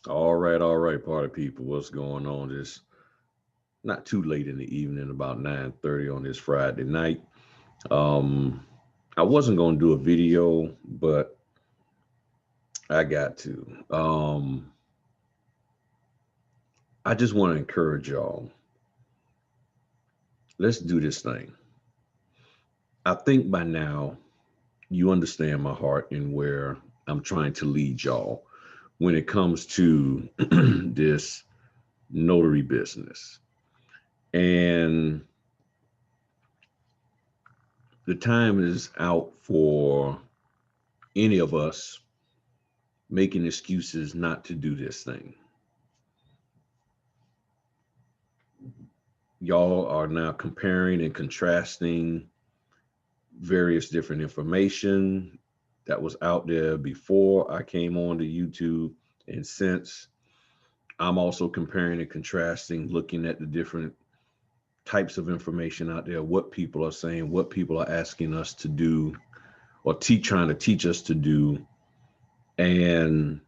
All right, party people. What's going on? This not too late in the evening, about 9:30 on this Friday night. Um, I wasn't gonna do a video, but I got to. I just want to encourage y'all. Let's do this thing. I think by now you understand my heart and where I'm trying to lead y'all when it comes to this notary business. And the time is out for any of us making excuses not to do this thing. Y'all are now comparing and contrasting various different information that was out there before I came on to YouTube. And since I'm also comparing and contrasting, looking at the different types of information out there, what people are saying, what people are asking us to do, or trying to teach us to do. And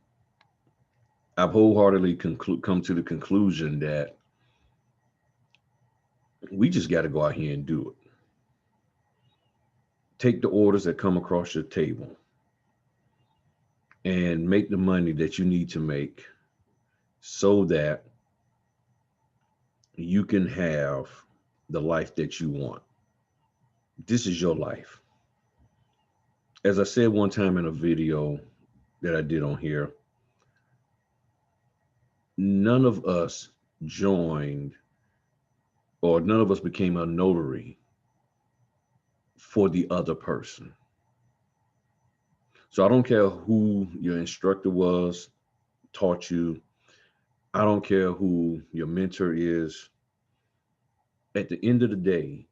I've wholeheartedly come to the conclusion that we just got to go out here and do it. Take the orders that come across your table and make the money that you need to make so that you can have the life that you want. This is your life. As I said one time in a video that I did on here, none of us joined or none of us became a notary for the other person. So I don't care who your instructor was, taught you. I don't care who your mentor is. At the end of the day,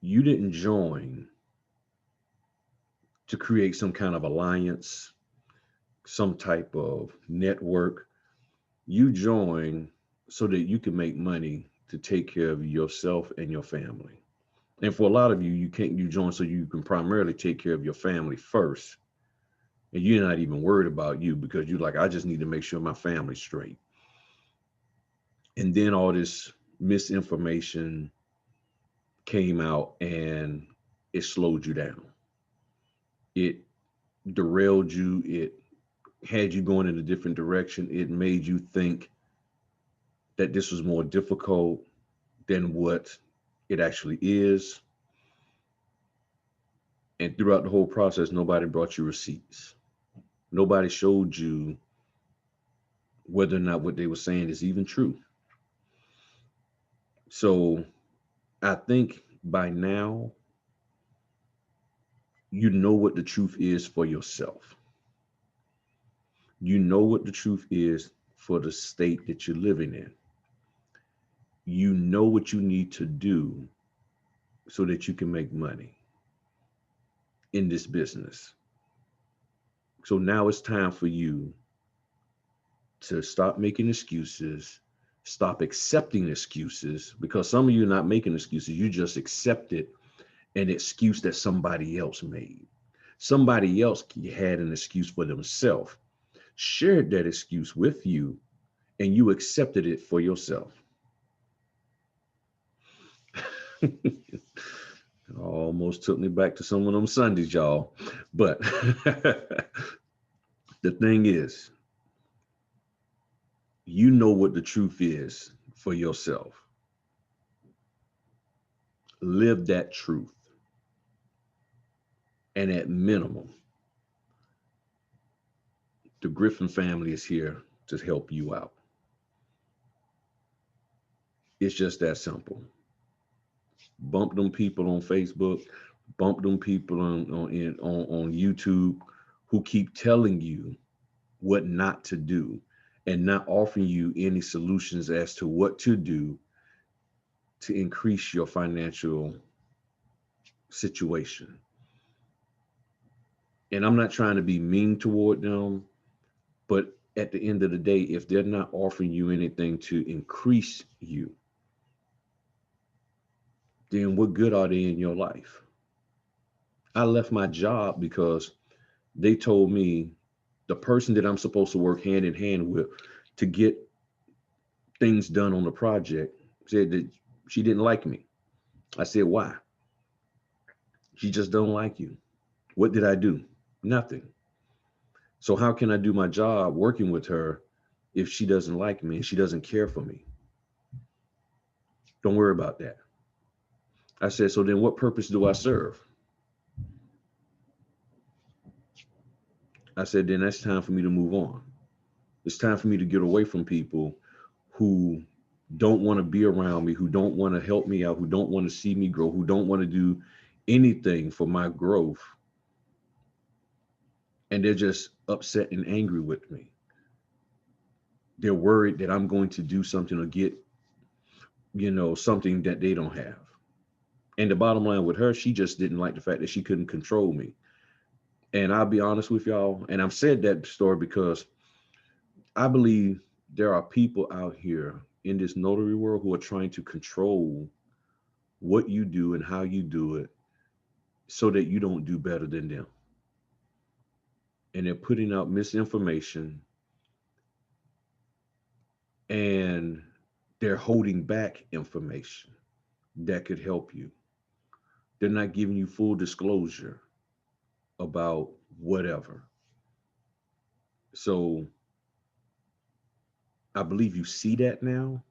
you didn't join to create some kind of alliance, some type of network. You join so that you can make money to take care of yourself and your family. And for a lot of you, you join so you can primarily take care of your family first. And you're not even worried about you because you're like, I just need to make sure my family's straight. And then all this misinformation came out and it slowed you down. It derailed you. It had you going in a different direction. It made you think that this was more difficult than what it actually is. And throughout the whole process, nobody brought you receipts. Nobody showed you whether or not what they were saying is even true. So I think by now, you know what the truth is for yourself. You know what the truth is for the state that you're living in. You know what you need to do so that you can make money in this business. So now it's time for you to stop making excuses, stop accepting excuses, because some of you are not making excuses. You just accepted an excuse that somebody else made. Somebody else had an excuse for themselves, shared that excuse with you, and you accepted it for yourself. Almost took me back to some of them Sundays, y'all. But the thing is, you know what the truth is for yourself. Live that truth. And at minimum, the Griffin family is here to help you out. It's just that simple. Bump them people on Facebook, bump them people on YouTube who keep telling you what not to do and not offering you any solutions as to what to do to increase your financial situation. And I'm not trying to be mean toward them, but at the end of the day, if they're not offering you anything to increase you, then what good are they in your life? I left my job because they told me The person that I'm supposed to work hand in hand with to get things done on the project said that she didn't like me. I said, why? She just don't like you. What did I do? Nothing. So how can I do my job working with her if she doesn't like me and she doesn't care for me? Don't worry about that. I said, so then what purpose do I serve? I said, then that's time for me to move on. It's time for me to get away from people who don't want to be around me, who don't want to help me out, who don't want to see me grow, who don't want to do anything for my growth. And they're just upset and angry with me. They're worried that I'm going to do something or get, something that they don't have. And the bottom line with her, she just didn't like the fact that she couldn't control me. And I'll be honest with y'all, and I've said that story because I believe there are people out here in this notary world who are trying to control what you do and how you do it so that you don't do better than them. And they're putting out misinformation and they're holding back information that could help you. They're not giving you full disclosure about whatever. So I believe you see that now.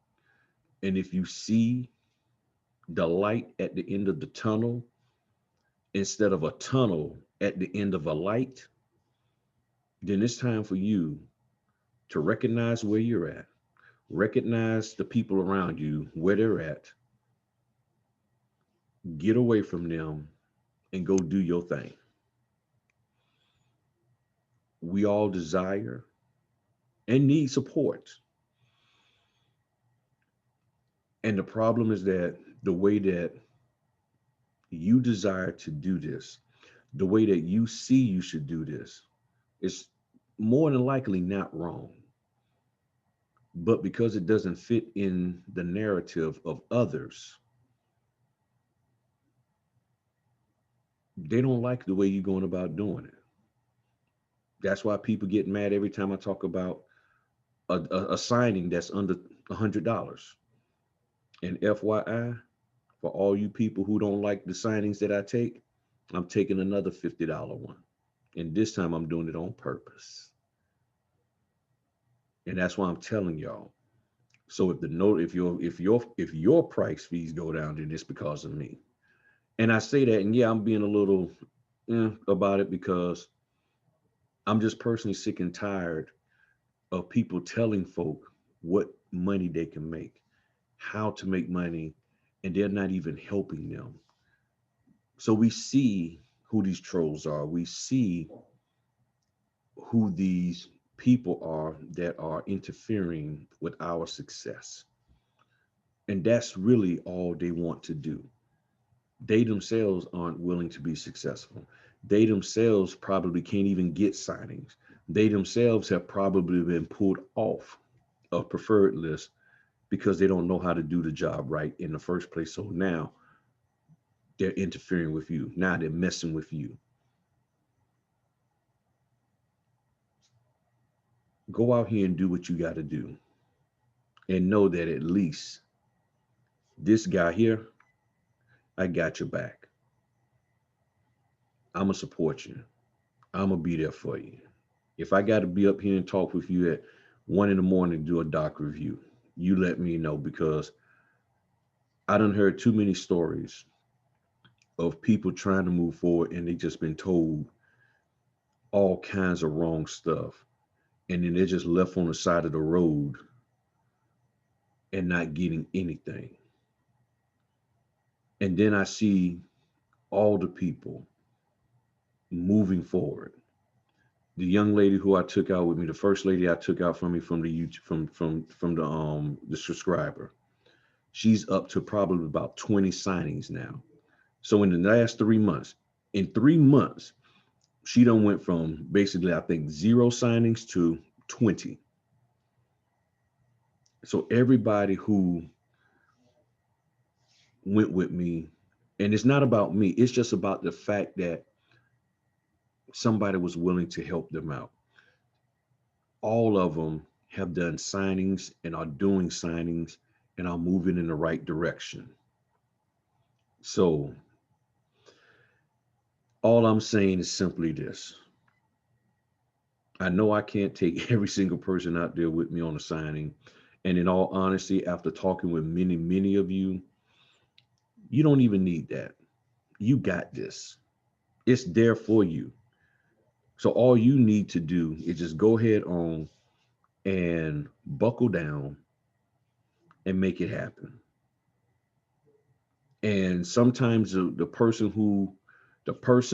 And if you see the light at the end of the tunnel instead of a tunnel at the end of a light, then it's time for you to recognize where you're at, recognize the people around you, where they're at, get away from them, and go do your thing. We all desire and need support. And the problem is that the way that you desire to do this, the way that you see you should do this, is more than likely not wrong. But because it doesn't fit in the narrative of others, they don't like the way you're going about doing it. That's why people get mad every time I talk about a signing that's under $100. And FYI, for all you people who don't like the signings that I take, I'm taking another $50 one. And this time I'm doing it on purpose. And that's why I'm telling y'all. So if the note, if your price fees go down, then it's because of me. And I say that, and yeah, I'm being a little about it because I'm just personally sick and tired of people telling folk what money they can make, how to make money, and they're not even helping them. So we see who these trolls are. We see who these people are that are interfering with our success. And that's really all they want to do. They themselves aren't willing to be successful. They themselves probably can't even get signings. They themselves have probably been pulled off a preferred list because they don't know how to do the job right in the first place. So now they're interfering with you. Now they're messing with you. Go out here and do what you got to do and know that at least this guy here, I got your back. I'm going to support you. I'm going to be there for you. If I got to be up here and talk with you at 1 in the morning to do a doc review, you let me know because I done heard too many stories of people trying to move forward and they just been told all kinds of wrong stuff. And then they're just left on the side of the road and not getting anything. And then I see all the people moving forward. The young lady who I took out with me, the first lady I took out from me from the YouTube, from the subscriber, she's up to probably about 20 signings now. So in the last 3 months, in 3 months, she done went from basically I think 0 signings to 20. So everybody who went with me, and it's not about me, it's just about the fact that somebody was willing to help them out. all of them have done signings and are doing signings and are moving in the right direction. So all I'm saying is simply this. I know I can't take every single person out there with me on a signing. And in all honesty, after talking with many, many of you, you don't even need that. You got this. It's there for you. So all you need to do is just go ahead on and buckle down and make it happen. And sometimes the person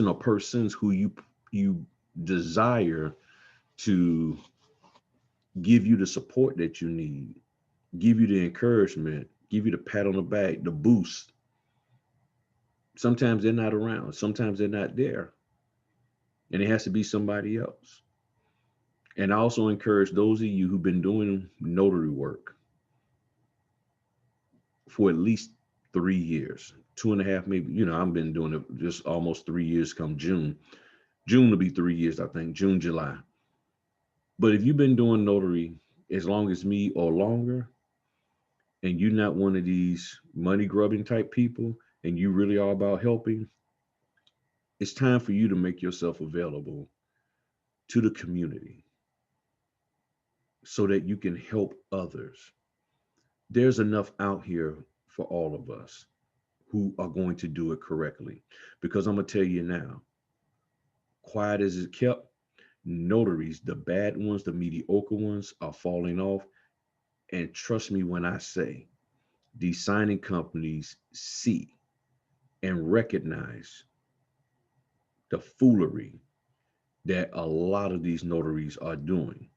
or persons who you desire to give you the support that you need, give you the encouragement, give you the pat on the back, the boost. Sometimes they're not around. Sometimes they're not there. And it has to be somebody else. And I also encourage those of you who've been doing notary work for at least 3 years, 2.5, maybe, I've been doing it just almost 3 years come June. June will be 3 years, I think, June, July. But if you've been doing notary as long as me or longer, and you're not one of these money grubbing type people, and you really are about helping, it's time for you to make yourself available to the community so that you can help others. There's enough out here for all of us who are going to do it correctly. Because I'm going to tell you now, quiet as it kept, notaries, the bad ones, the mediocre ones, are falling off. And trust me when I say, these signing companies see and recognize the foolery that a lot of these notaries are doing.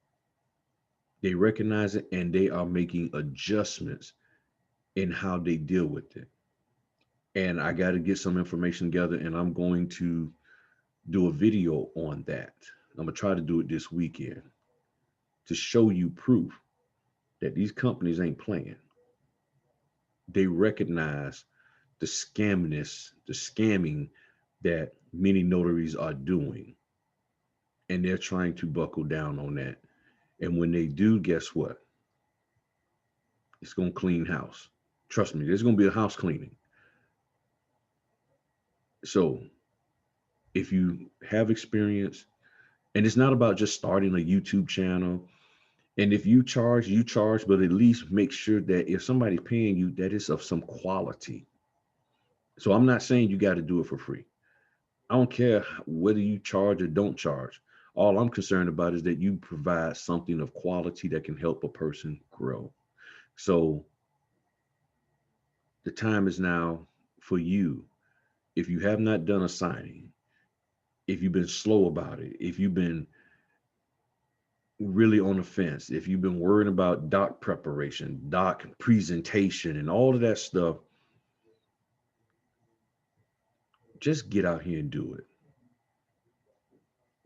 They recognize it and they are making adjustments in how they deal with it. And I got to get some information together, and I'm going to do a video on that. I'm going to try to do it this weekend to show you proof that these companies ain't playing. They recognize the scamming that many notaries are doing, and they're trying to buckle down on that. And when they do, guess what? It's going to clean house. Trust me, there's going to be a house cleaning. So if you have experience, and it's not about just starting a YouTube channel. And if you charge, but at least make sure that if somebody's paying you, that it's of some quality. So I'm not saying you got to do it for free. I don't care whether you charge or don't charge. All I'm concerned about is that you provide something of quality that can help a person grow. So the time is now for you. If you have not done a signing, if you've been slow about it, if you've been really on the fence, if you've been worrying about doc preparation, doc presentation, and all of that stuff, just get out here and do it.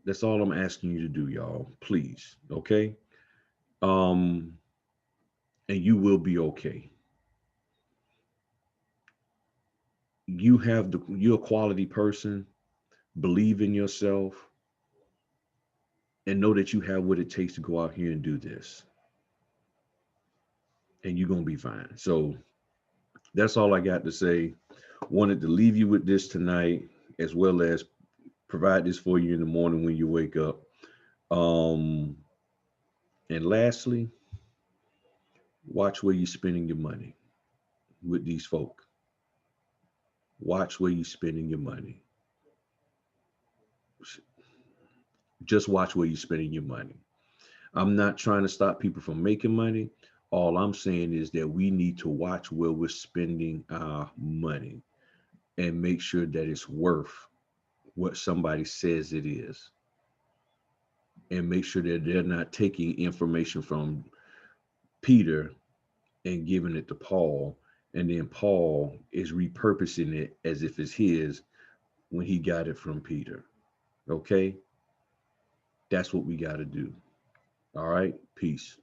That's all I'm asking you to do, y'all. Please, okay? Um, and you will be okay. You're a quality person. Believe in yourself and know that you have what it takes to go out here and do this. And you're gonna be fine. So that's all I got to say. Wanted to leave you with this tonight, as well as provide this for you in the morning when you wake up. Um, and lastly, watch where you're spending your money with these folk. Watch where you're spending your money. Just watch where you're spending your money. I'm not trying to stop people from making money. All I'm saying is that we need to watch where we're spending our money and make sure that it's worth what somebody says it is. And make sure that they're not taking information from Peter and giving it to Paul. And then Paul is repurposing it as if it's his when he got it from Peter. Okay? That's what we got to do. All right? Peace.